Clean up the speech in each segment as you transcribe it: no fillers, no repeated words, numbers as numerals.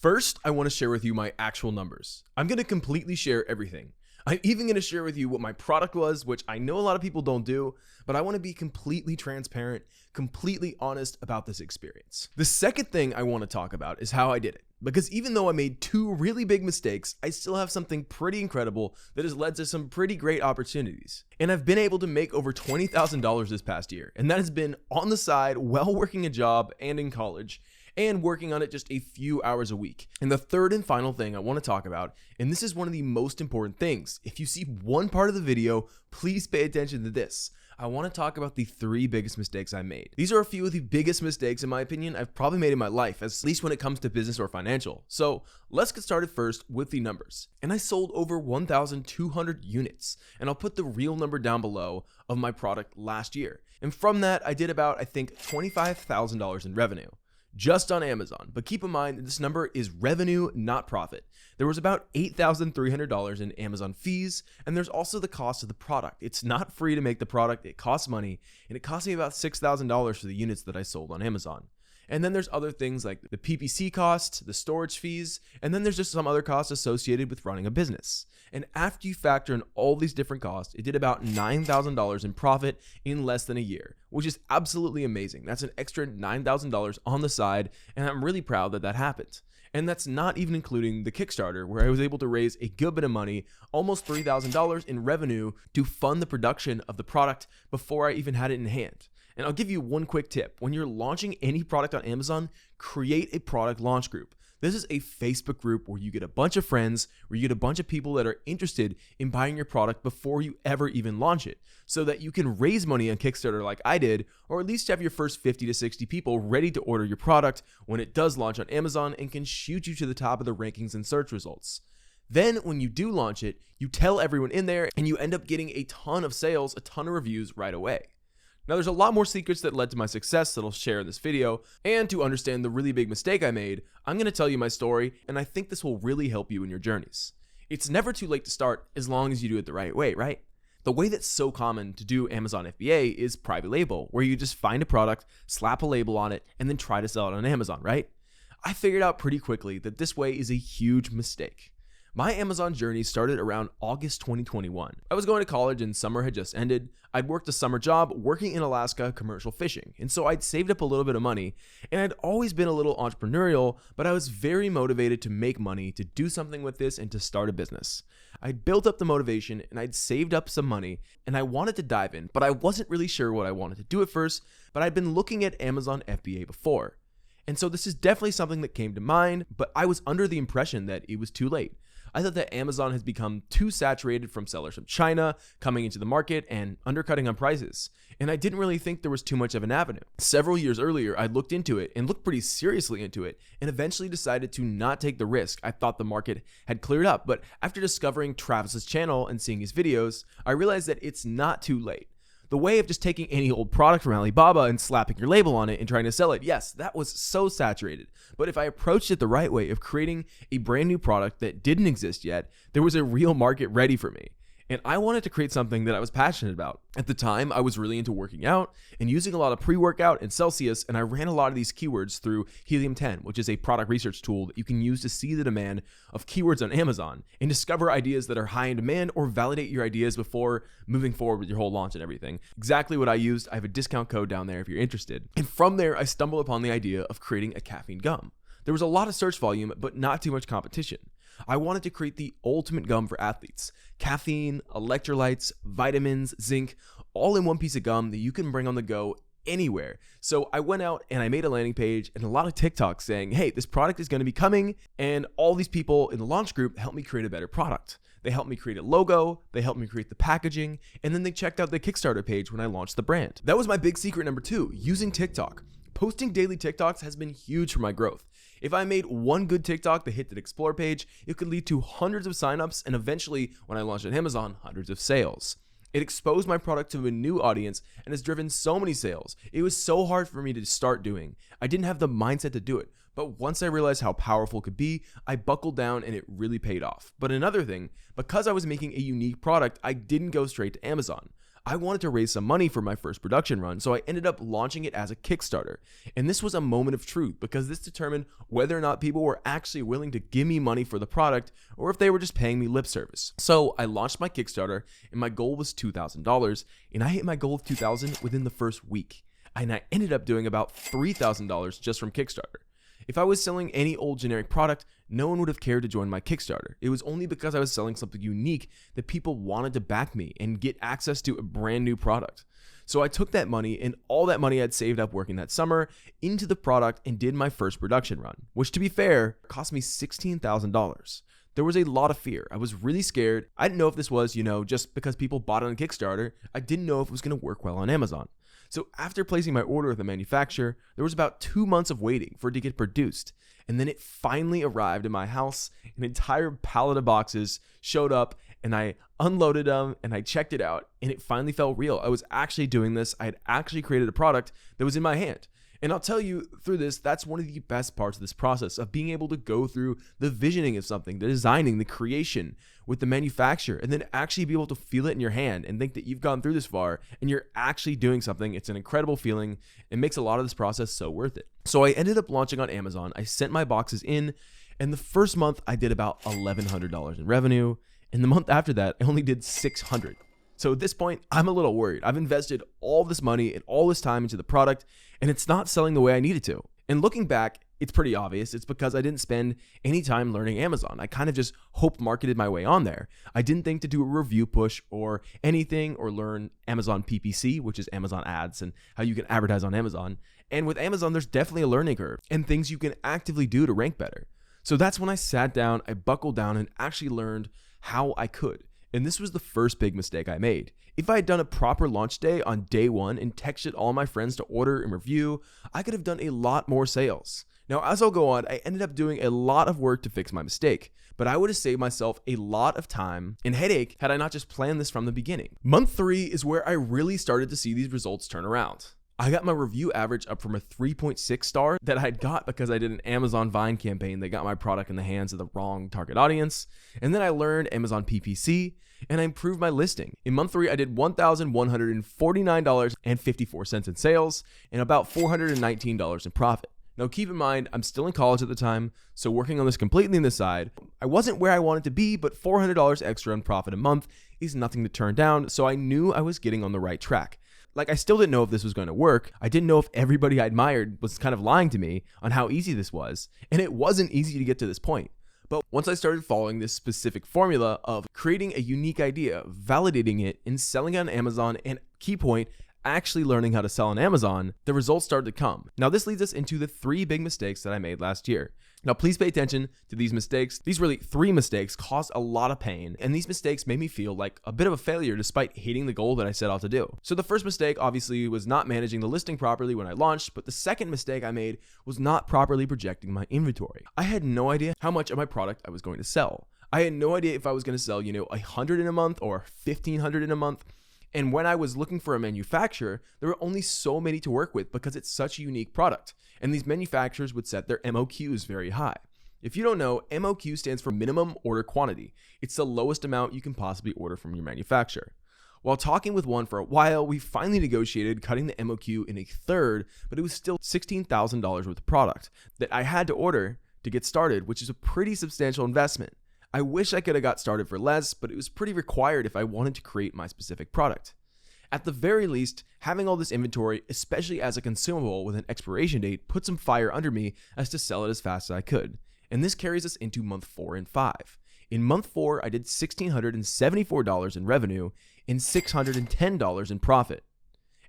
First, I want to share with you my actual numbers. I'm going to completely share everything. I'm even going to share with you what my product was, which I know a lot of people don't do, but I want to be completely transparent, completely honest about this experience. The second thing I want to talk about is how I did it. Because even though I made two really big mistakes, I still have something pretty incredible that has led to some pretty great opportunities. And I've been able to make over $20,000 this past year. And that has been on the side while working a job and in college, and working on it just a few hours a week. And the third and final thing I want to talk about, and this is one of the most important things. If you see one part of the video, please pay attention to this. I want to talk about the three biggest mistakes I made. These are a few of the biggest mistakes, in my opinion, I've probably made in my life, at least when it comes to business or financial. So let's get started first with the numbers. And I sold over 1,200 units, and I'll put the real number down below of my product last year. And from that, I did about, I think, $25,000 in revenue. Just on Amazon. But keep in mind, this number is revenue, not profit. There was about $8,300 in Amazon fees, and there's also the cost of the product. It's not free to make the product, it costs money, and it cost me about $6,000 for the units that I sold on Amazon. And then there's other things like the PPC cost, the storage fees, and then there's just some other costs associated with running a business. And after you factor in all these different costs, it did about $9,000 in profit in less than a year, which is absolutely amazing. That's an extra $9,000 on the side, and I'm really proud that that happened. And that's not even including the Kickstarter, where I was able to raise a good bit of money, almost $3,000 in revenue, to fund the production of the product before I even had it in hand. And I'll give you one quick tip. When you're launching any product on Amazon, create a product launch group. This is a Facebook group where you get a bunch of friends, where you get a bunch of people that are interested in buying your product before you ever even launch it, so that you can raise money on Kickstarter like I did, or at least have your first 50 to 60 people ready to order your product when it does launch on Amazon and can shoot you to the top of the rankings and search results. Then when you do launch it, you tell everyone in there and you end up getting a ton of sales, a ton of reviews right away. Now, there's a lot more secrets that led to my success that I'll share in this video, and to understand the really big mistake I made, I'm going to tell you my story, and I think this will really help you in your journeys. It's never too late to start as long as you do it the right way, right? The way that's so common to do Amazon FBA is private label, where you just find a product, slap a label on it, and then try to sell it on Amazon, right? I figured out pretty quickly that this way is a huge mistake. My Amazon journey started around August 2021. I was going to college and summer had just ended. I'd worked a summer job working in Alaska commercial fishing, and so I'd saved up a little bit of money, and I'd always been a little entrepreneurial, but I was very motivated to make money, to do something with this, and to start a business. I'd built up the motivation, and I'd saved up some money, and I wanted to dive in, but I wasn't really sure what I wanted to do at first, but I'd been looking at Amazon FBA before. And so this is definitely something that came to mind, but I was under the impression that it was too late. I thought that Amazon has become too saturated from sellers from China coming into the market and undercutting on prices. And I didn't really think there was too much of an avenue. Several years earlier, I looked into it and looked pretty seriously into it and eventually decided to not take the risk. I thought the market had cleared up, but after discovering Travis's channel and seeing his videos, I realized that it's not too late. The way of just taking any old product from Alibaba and slapping your label on it and trying to sell it, yes, that was so saturated. But if I approached it the right way of creating a brand new product that didn't exist yet, there was a real market ready for me. And I wanted to create something that I was passionate about. At the time, I was really into working out and using a lot of pre-workout and Celsius, and I ran a lot of these keywords through Helium 10, which is a product research tool that you can use to see the demand of keywords on Amazon and discover ideas that are high in demand or validate your ideas before moving forward with your whole launch and everything. Exactly what I used. I have a discount code down there if you're interested. And from there, I stumbled upon the idea of creating a caffeine gum. There was a lot of search volume, but not too much competition. I wanted to create the ultimate gum for athletes. Caffeine, electrolytes, vitamins, zinc, all in one piece of gum that you can bring on the go anywhere. So I went out and I made a landing page and a lot of TikToks saying, hey, this product is going to be coming. And all these people in the launch group helped me create a better product. They helped me create a logo, they helped me create the packaging, and then they checked out the Kickstarter page when I launched the brand. That was my big secret number 2, using TikTok. Posting daily TikToks has been huge for my growth. If I made one good TikTok that hit the Explore page, it could lead to hundreds of signups and eventually, when I launched on Amazon, hundreds of sales. It exposed my product to a new audience and has driven so many sales. It was so hard for me to start doing. I didn't have the mindset to do it. But once I realized how powerful it could be, I buckled down and it really paid off. But another thing, because I was making a unique product, I didn't go straight to Amazon. I wanted to raise some money for my first production run, so I ended up launching it as a Kickstarter. And this was a moment of truth because this determined whether or not people were actually willing to give me money for the product or if they were just paying me lip service. So I launched my Kickstarter and my goal was $2,000, and I hit my goal of $2,000 within the first week. And I ended up doing about $3,000 just from Kickstarter. If I was selling any old generic product, no one would have cared to join my Kickstarter. It was only because I was selling something unique that people wanted to back me and get access to a brand new product. So I took that money and all that money I'd saved up working that summer into the product and did my first production run, which to be fair, cost me $16,000. There was a lot of fear. I was really scared. I didn't know if this was, just because people bought it on Kickstarter. I didn't know if it was going to work well on Amazon. So after placing my order with the manufacturer, there was about 2 months of waiting for it to get produced. And then it finally arrived in my house. An entire pallet of boxes showed up and I unloaded them and I checked it out and it finally felt real. I was actually doing this. I had actually created a product that was in my hand. And I'll tell you through this, that's one of the best parts of this process of being able to go through the visioning of something, the designing, the creation with the manufacturer, and then actually be able to feel it in your hand and think that you've gone through this far and you're actually doing something. It's an incredible feeling. It makes a lot of this process so worth it. So I ended up launching on Amazon. I sent my boxes in, and the first month I did about $1,100 in revenue. And the month after that, I only did $600. So at this point, I'm a little worried. I've invested all this money and all this time into the product, and it's not selling the way I needed to. And looking back, it's pretty obvious. It's because I didn't spend any time learning Amazon. I kind of just hope marketed my way on there. I didn't think to do a review push or anything or learn Amazon PPC, which is Amazon ads and how you can advertise on Amazon. And with Amazon, there's definitely a learning curve and things you can actively do to rank better. So that's when I sat down, I buckled down and actually learned how I could. And this was the first big mistake I made. If I had done a proper launch day on day one and texted all my friends to order and review, I could have done a lot more sales. Now, as I'll go on, I ended up doing a lot of work to fix my mistake, but I would have saved myself a lot of time and headache had I not just planned this from the beginning. Month 3 is where I really started to see these results turn around. I got my review average up from a 3.6 star that I'd got because I did an Amazon Vine campaign that got my product in the hands of the wrong target audience. And then I learned Amazon PPC and I improved my listing. In month 3, I did $1,149.54 in sales and about $419 in profit. Now keep in mind, I'm still in college at the time, so working on this completely on the side, I wasn't where I wanted to be, but $400 extra in profit a month is nothing to turn down, so I knew I was getting on the right track. Like, I still didn't know if this was going to work. I didn't know if everybody I admired was kind of lying to me on how easy this was, and it wasn't easy to get to this point. But once I started following this specific formula of creating a unique idea, validating it, and selling it on Amazon, and key point, actually learning how to sell on Amazon, the results started to come. Now this leads us into the 3 big mistakes that I made last year. Now please pay attention to these mistakes. These really 3 mistakes caused a lot of pain, and these mistakes made me feel like a bit of a failure despite hitting the goal that I set out to do. So the first mistake obviously was not managing the listing properly when I launched, but the second mistake I made was not properly projecting my inventory. I had no idea how much of my product I was going to sell. I had no idea if I was going to sell, 100 in a month or 1,500 in a month. And when I was looking for a manufacturer, there were only so many to work with because it's such a unique product. And these manufacturers would set their MOQs very high. If you don't know, MOQ stands for minimum order quantity. It's the lowest amount you can possibly order from your manufacturer. While talking with one for a while, we finally negotiated cutting the MOQ in a third, but it was still $16,000 worth of product that I had to order to get started, which is a pretty substantial investment. I wish I could have got started for less, but it was pretty required if I wanted to create my specific product. At the very least, having all this inventory, especially as a consumable with an expiration date, put some fire under me as to sell it as fast as I could. And this carries us into month 4 and 5. In month 4, I did $1,674 in revenue and $610 in profit.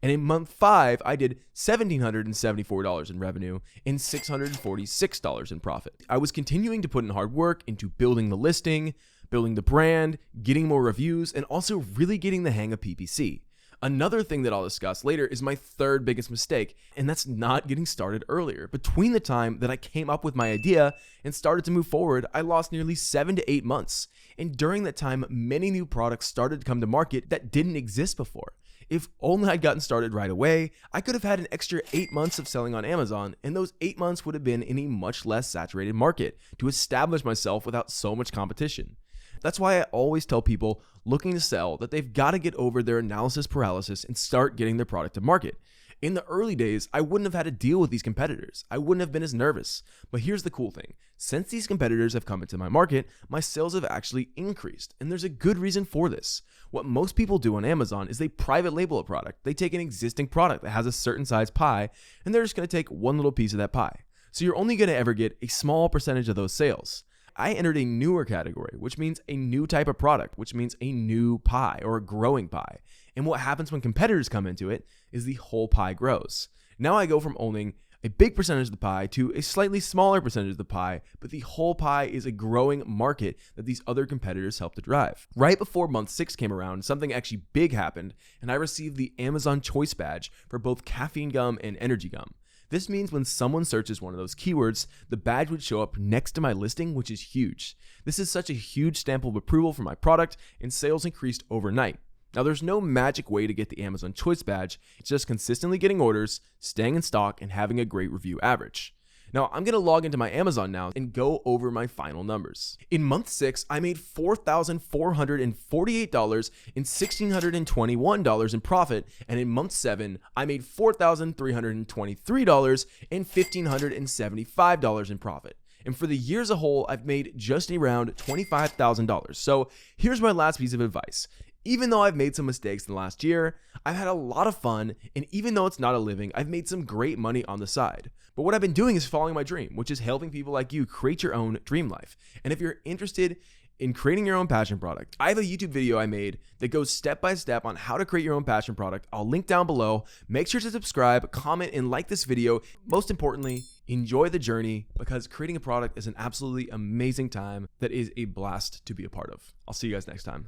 And in month 5, I did $1,774 in revenue and $646 in profit. I was continuing to put in hard work into building the listing, building the brand, getting more reviews, and also really getting the hang of PPC. Another thing that I'll discuss later is my third biggest mistake, and that's not getting started earlier. Between the time that I came up with my idea and started to move forward, I lost nearly 7 to 8 months. And during that time, many new products started to come to market that didn't exist before. If only I'd gotten started right away, I could have had an extra 8 months of selling on Amazon, and those 8 months would have been in a much less saturated market to establish myself without so much competition. That's why I always tell people looking to sell that they've got to get over their analysis paralysis and start getting their product to market. In the early days, I wouldn't have had to deal with these competitors. I wouldn't have been as nervous. But here's the cool thing. Since these competitors have come into my market, my sales have actually increased. And there's a good reason for this. What most people do on Amazon is they private label a product. They take an existing product that has a certain size pie, and they're just going to take one little piece of that pie. So you're only going to ever get a small percentage of those sales. I entered a newer category, which means a new type of product, which means a new pie or a growing pie. And what happens when competitors come into it is the whole pie grows. Now I go from owning a big percentage of the pie to a slightly smaller percentage of the pie, but the whole pie is a growing market that these other competitors help to drive. Right before month 6 came around, something actually big happened, and I received the Amazon Choice Badge for both caffeine gum and energy gum. This means when someone searches one of those keywords, the badge would show up next to my listing, which is huge. This is such a huge stamp of approval for my product, and sales increased overnight. Now, there's no magic way to get the Amazon Choice Badge. It's just consistently getting orders, staying in stock, and having a great review average. Now, I'm going to log into my Amazon now and go over my final numbers. In month 6, I made $4,448 and $1,621 in profit, and in month 7, I made $4,323 and $1,575 in profit. And for the year as a whole, I've made just around $25,000. So here's my last piece of advice. Even though I've made some mistakes in the last year, I've had a lot of fun, and even though it's not a living, I've made some great money on the side. But what I've been doing is following my dream, which is helping people like you create your own dream life. And if you're interested in creating your own passion product, I have a YouTube video I made that goes step by step on how to create your own passion product. I'll link down below. Make sure to subscribe, comment, and like this video. Most importantly, enjoy the journey, because creating a product is an absolutely amazing time that is a blast to be a part of. I'll see you guys next time.